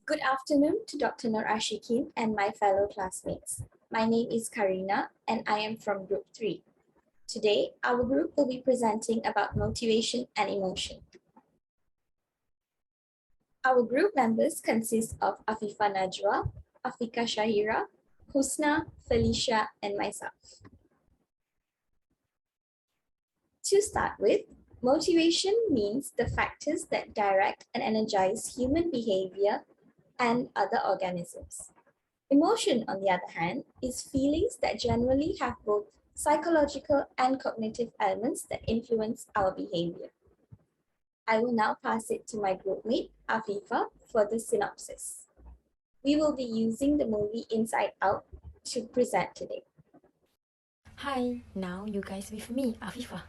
Good afternoon to Dr. Nur Ashikin and my fellow classmates. My name is Karina and I am from Group 3. Today, our group will be presenting about motivation and emotion. Our group members consist of Afifa Najwa, Afika Shahira, Husna, Felicia, and myself. To start with, motivation means the factors that direct and energize human behavior and other organisms. Emotion, on the other hand, is feelings that generally have both psychological and cognitive elements that influence our behavior. I will now pass it to my groupmate, Afifa, for the synopsis. We will be using the movie Inside Out to present today. Hi, now you guys with me, Afifa.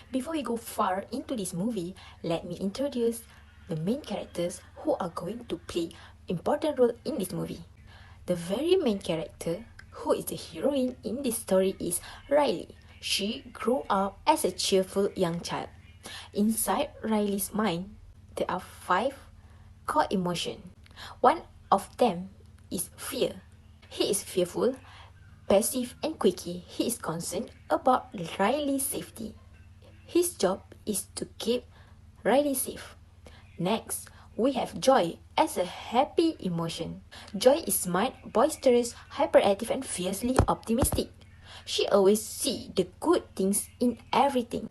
Before we go far into this movie, let me introduce the main characters who are going to play important role in this movie. The very main character, who is the heroine in this story, is Riley. She grew up as a cheerful young child. Inside Riley's mind, there are 5 core emotions. One of them is fear. He is fearful, passive, and quirky. He is concerned about Riley's safety. His job is to keep Riley safe. Next, we have joy as a happy emotion. Joy is smart, boisterous, hyperactive, and fiercely optimistic. She always sees the good things in everything.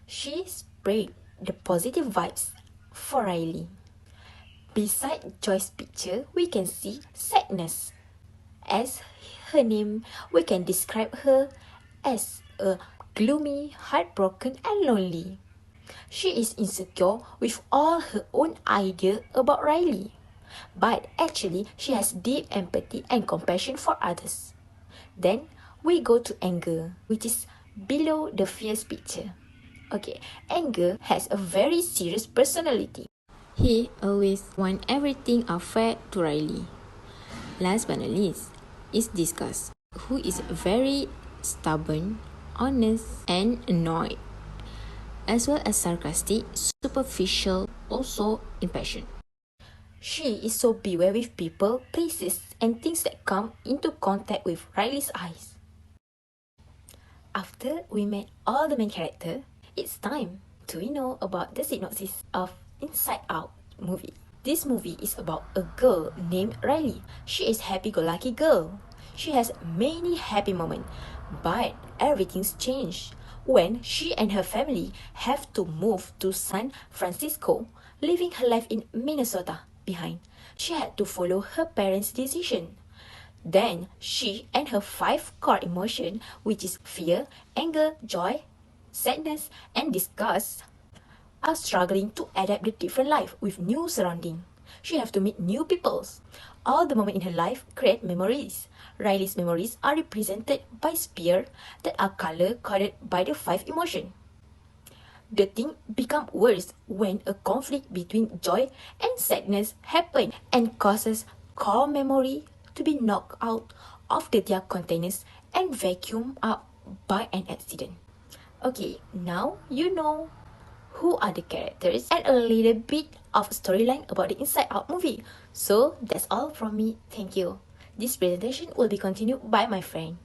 She spread the positive vibes for Riley. Beside Joy's picture, we can see sadness. As her name, we can describe her as a gloomy, heartbroken, and lonely. She is insecure with all her own idea about Riley. But actually, she has deep empathy and compassion for others. Then we go to anger, which is below the fierce picture. Okay, anger has a very serious personality. He always wants everything unfair to Riley. Last but not least is Disgust, who is very stubborn, honest, and annoyed, as well as sarcastic, superficial, also impatient. She is so beware with people, places, and things that come into contact with Riley's eyes. After we met all the main characters, it's time to know about the synopsis of Inside Out movie. This movie is about a girl named Riley. She is happy-go-lucky girl. She has many happy moments, but everything's changed when she and her family have to move to San Francisco, leaving her life in Minnesota behind. She had to follow her parents' decision. Then she and her 5 core emotion, which is fear, anger, joy, sadness, and disgust, are struggling to adapt the different life with new surrounding. She have to meet new peoples. All the moment in her life create memories. Riley's memories are represented by spear that are color coded by the 5 emotion. The thing become worse when a conflict between joy and sadness happen and causes core memory to be knocked out of their containers and vacuumed up by an accident. Okay, now you know who are the characters and a little bit of storyline about the Inside Out movie. So that's all from me. Thank you. This presentation will be continued by my friend.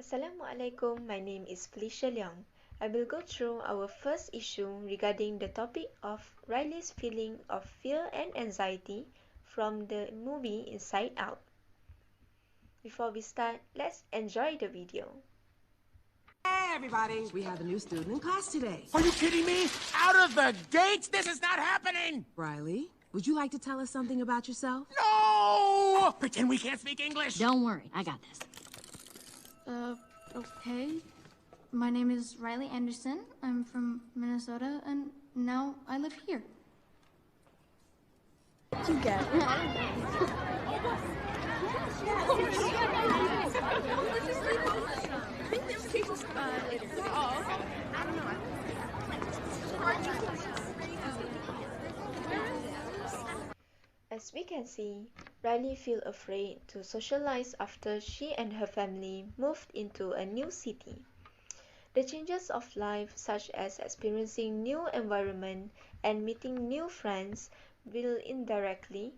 Assalamualaikum, my name is Felicia Leong. I will go through our first issue regarding the topic of Riley's feeling of fear and anxiety from the movie Inside Out. Before we start, let's enjoy the video. Hey, everybody! We have a new student in class today. Are you kidding me? Out of the gates? This is not happening! Riley, would you like to tell us something about yourself? No! Pretend we can't speak English. Don't worry, I got this. Okay. My name is Riley Anderson. I'm from Minnesota, and now I live here. You got it. As we can see, Riley feels afraid to socialize after she and her family moved into a new city. The changes of life, such as experiencing new environment and meeting new friends, will indirectly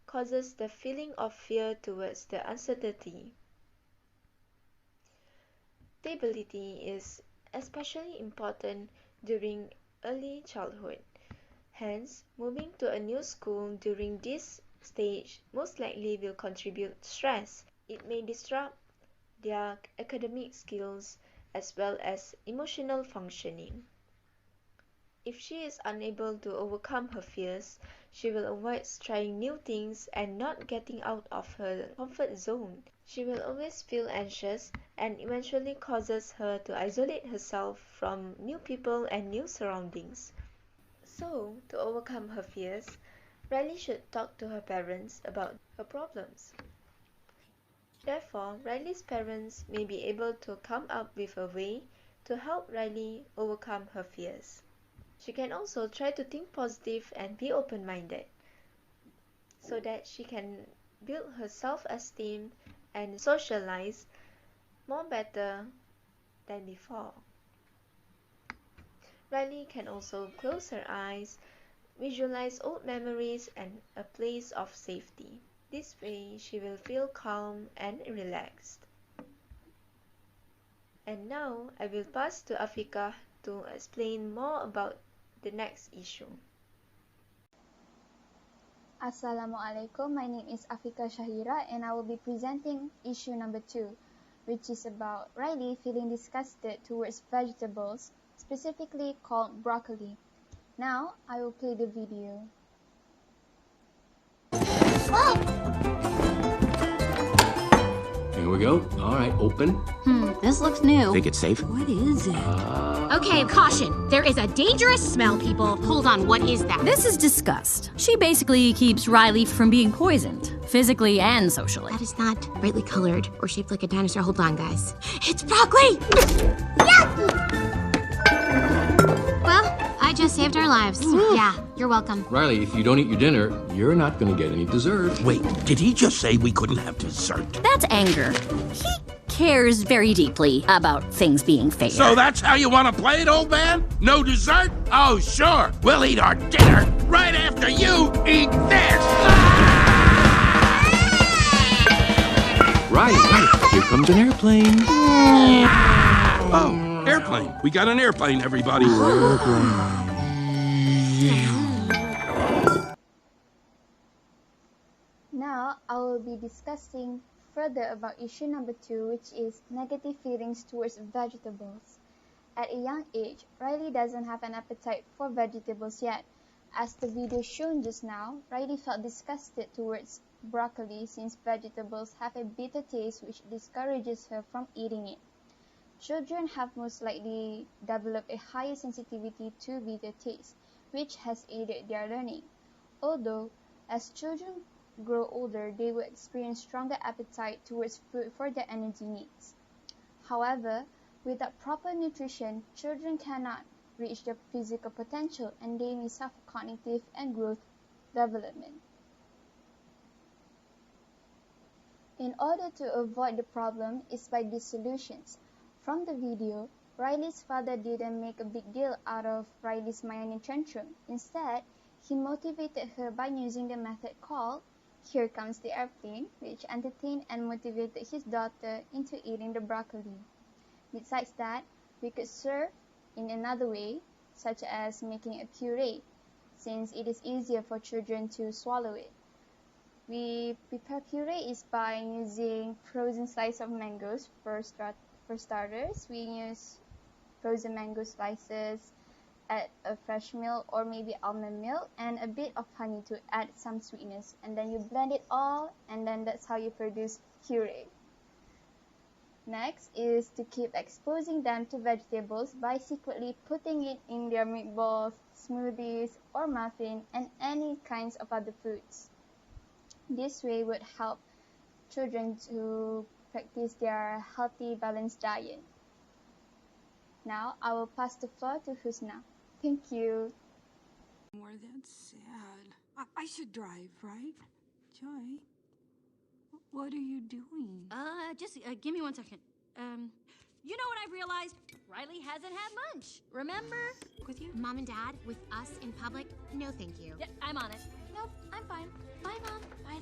causes the feeling of fear towards the uncertainty. Stability is especially important during early childhood. Hence, moving to a new school during this stage most likely will contribute stress. It may disrupt their academic skills as well as emotional functioning. If she is unable to overcome her fears, she will avoid trying new things and not getting out of her comfort zone. She will always feel anxious and eventually causes her to isolate herself from new people and new surroundings. So, to overcome her fears, Riley should talk to her parents about her problems. Therefore, Riley's parents may be able to come up with a way to help Riley overcome her fears. She can also try to think positive and be open-minded so that she can build her self-esteem and socialize more better than before. Riley can also close her eyes, visualize old memories and a place of safety. This way she will feel calm and relaxed. And now I will pass to Afika to explain more about the next issue. Assalamualaikum, my name is Afika Shahira and I will be presenting issue number 2, which is about Riley feeling disgusted towards vegetables, specifically called broccoli. Now, I will play the video. Here we go. All right, open. This looks new. Think it's safe? What is it? Okay, caution. There is a dangerous smell, people. Hold on, what is that? This is disgust. She basically keeps Riley from being poisoned, physically and socially. That is not brightly colored or shaped like a dinosaur. Hold on, guys. It's broccoli! Well, I just saved our lives. Yeah, you're welcome. Riley, if you don't eat your dinner, you're not going to get any dessert. Wait, did he just say we couldn't have dessert? That's anger. He cares very deeply about things being fair. So that's how you want to play it, old man? No dessert? Oh, sure. We'll eat our dinner right after you eat this. Right. Here comes an airplane. Oh, airplane. We got an airplane, everybody. Now, I will be discussing further about issue number 2, which is negative feelings towards vegetables. At a young age, Riley doesn't have an appetite for vegetables yet. As the video shown just now, Riley felt disgusted towards broccoli since vegetables have a bitter taste which discourages her from eating it. Children have most likely developed a higher sensitivity to bitter taste, which has aided their learning. Although, as children grow older, they will experience stronger appetite towards food for their energy needs. However, without proper nutrition, children cannot reach their physical potential and they may suffer cognitive and growth development. In order to avoid the problem is by these solutions. From the video, Riley's father didn't make a big deal out of Riley's whining tantrum. Instead, he motivated her by using the method called "Here Comes the Airplane," which entertained and motivated his daughter into eating the broccoli. Besides that, we could serve in another way, such as making a puree, since it is easier for children to swallow it. We prepare puree is by using frozen slice of mangoes. For starters, we use frozen mango slices, add a fresh milk or maybe almond milk and a bit of honey to add some sweetness, and then you blend it all, and then that's how you produce puree. Next is to keep exposing them to vegetables by secretly putting it in their meatballs, smoothies or muffin and any kinds of other foods. This way would help children to practice their healthy, balanced diet. Now, I will pass the floor to Husna. Thank you. More than sad. I should drive, right? Joy, what are you doing? Just give me 1 second. You know what I've realized? Riley hasn't had lunch. Remember? With you? Mom and Dad, with us in public? No, thank you. Yeah, I'm on it. Nope, I'm fine. Bye, Mom. Bye,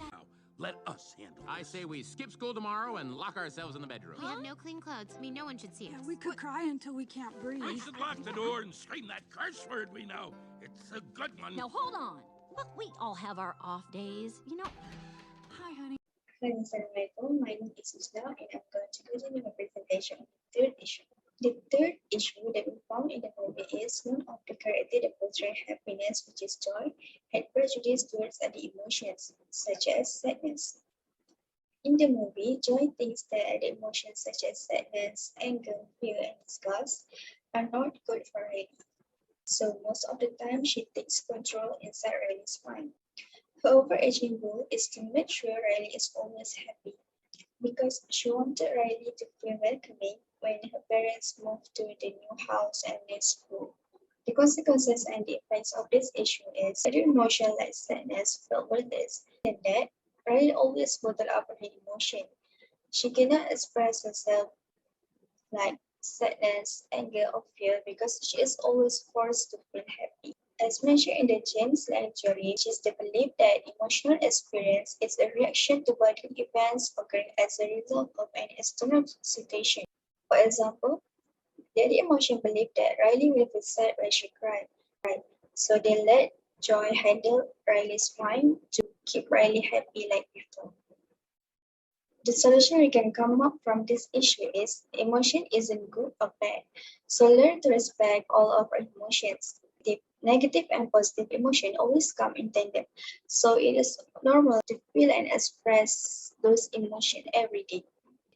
us handle I this. say we skip school tomorrow and lock ourselves in the bedroom. We have no clean clothes. No one should see Yeah, us. we could cry until we can't breathe. We should lock the door and scream that curse word we know. It's a good one. Now hold on. Look, we all have our off days. Hi, honey. Hello, Assalamualaikum. My name is Isla and I'm going to continue my presentation on the third issue. The third issue that we found in the movie is one of the characters that portray happiness, which is joy, had prejudice towards other emotions, such as sadness. In the movie, Joy thinks that the emotions such as sadness, anger, fear, and disgust are not good for Riley. So most of the time, she takes control inside Riley's mind. Her overarching goal is to make sure Riley is always happy, because she wanted Riley to feel welcoming when her parents moved to the new house and new school. The consequences and the effects of this issue is that emotion like sadness felt worthless, and that Riley always bottled up her emotion. She cannot express herself like sadness, anger, or fear because she is always forced to feel happy. As mentioned in the James Land theory, it is the belief that emotional experience is a reaction to bodily events occurring as a result of an external situation. For example, the emotion believed that Riley will be sad when she cried, so they let Joy handle Riley's mind to keep Riley happy like before. The solution we can come up from this issue is emotion isn't good or bad, so learn to respect all of our emotions. The negative and positive emotion always come in tandem, so it is normal to feel and express those emotions every day.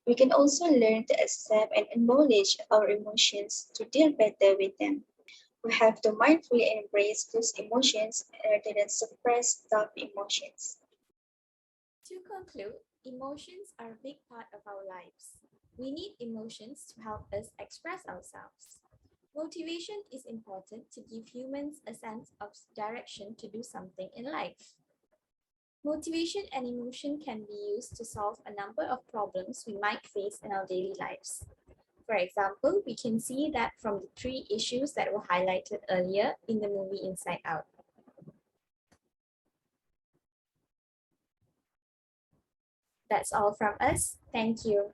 We can also learn to accept and acknowledge our emotions to deal better with them. We have to mindfully embrace those emotions rather than suppress tough emotions. To conclude, emotions are a big part of our lives. We need emotions to help us express ourselves. Motivation is important to give humans a sense of direction to do something in life. Motivation and emotion can be used to solve a number of problems we might face in our daily lives. For example, we can see that from the three issues that were highlighted earlier in the movie Inside Out. That's all from us. Thank you.